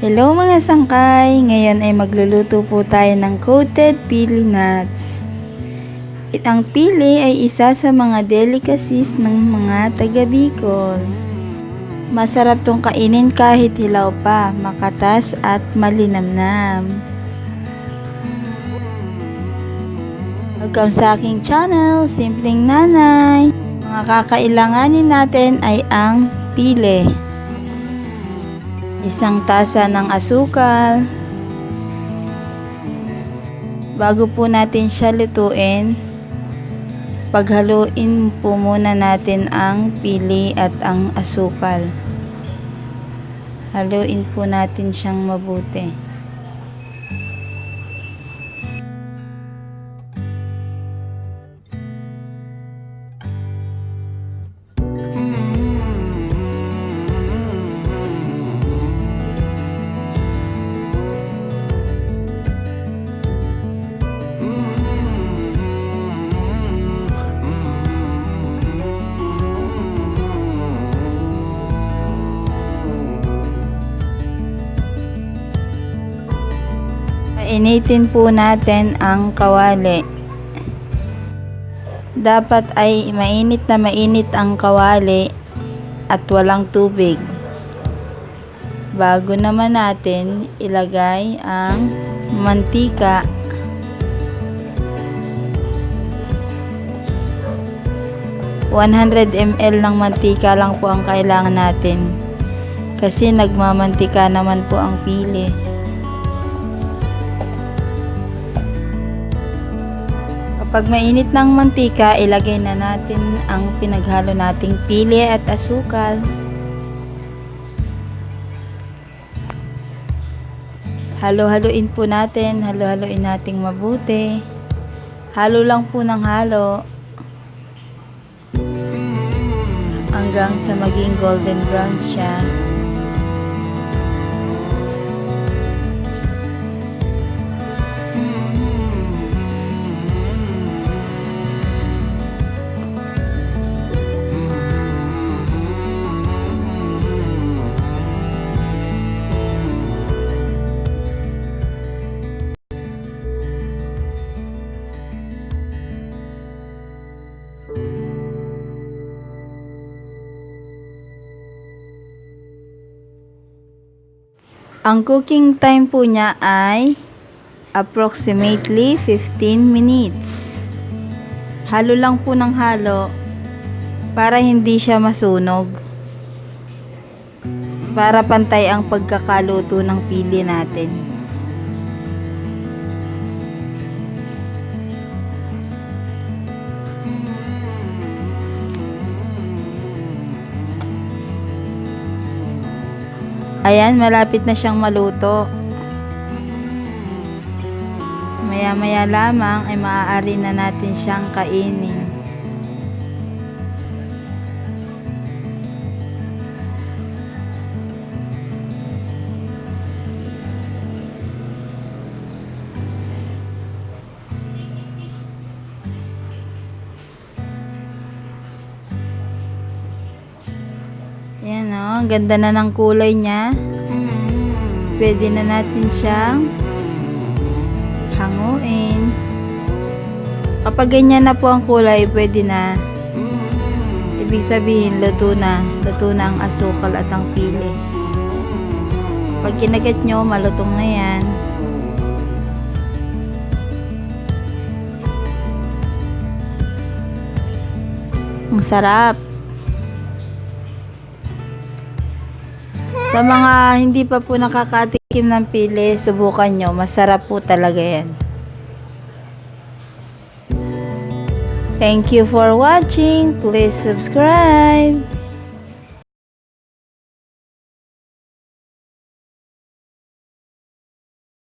Hello mga sangkay! Ngayon ay magluluto po tayo ng coated pili nuts. Ang pili ay isa sa mga delicacies ng mga taga Bicol. Masarap tong kainin kahit hilaw pa, makatas at malinamnam. Welcome sa aking channel, Simpleng Nanay. Mga kakailanganin natin ay ang pili. Isang tasa ng asukal. Bago po natin siya lutuin, paghaluin po muna natin ang pili at ang asukal. Haluin po natin siyang mabuti. Initin po natin ang kawali. Dapat ay mainit na mainit ang kawali at walang tubig. Bago naman natin ilagay ang mantika. ₱100 ml ng mantika lang po ang kailangan natin. Kasi nagmamantika naman po ang pili. Pag mainit ng mantika, ilagay na natin ang pinaghalo nating pili at asukal. Halo-haluin po natin, halo-haluin nating mabuti. Halo lang po ng halo hanggang sa maging golden brown siya. Ang cooking time po niya ay approximately 15 minutes. Halo lang po ng halo para hindi siya masunog. Para pantay ang pagkakaluto ng pili natin. Ayan, malapit na siyang maluto. Maya-maya lamang ay maaari na natin siyang kainin. Ayan o, ang ganda na ng kulay niya. Pwede na natin siyang hanguin. Kapag ganyan na po ang kulay, pwede na. Ibig sabihin, luto na. Luto na ang asukal at ang pili. Pag kinagat nyo, malutong na yan. Ang sarap. Sa mga hindi pa po nakakatikim ng pili, subukan nyo. Masarap po talaga yan. Thank you for watching. Please subscribe.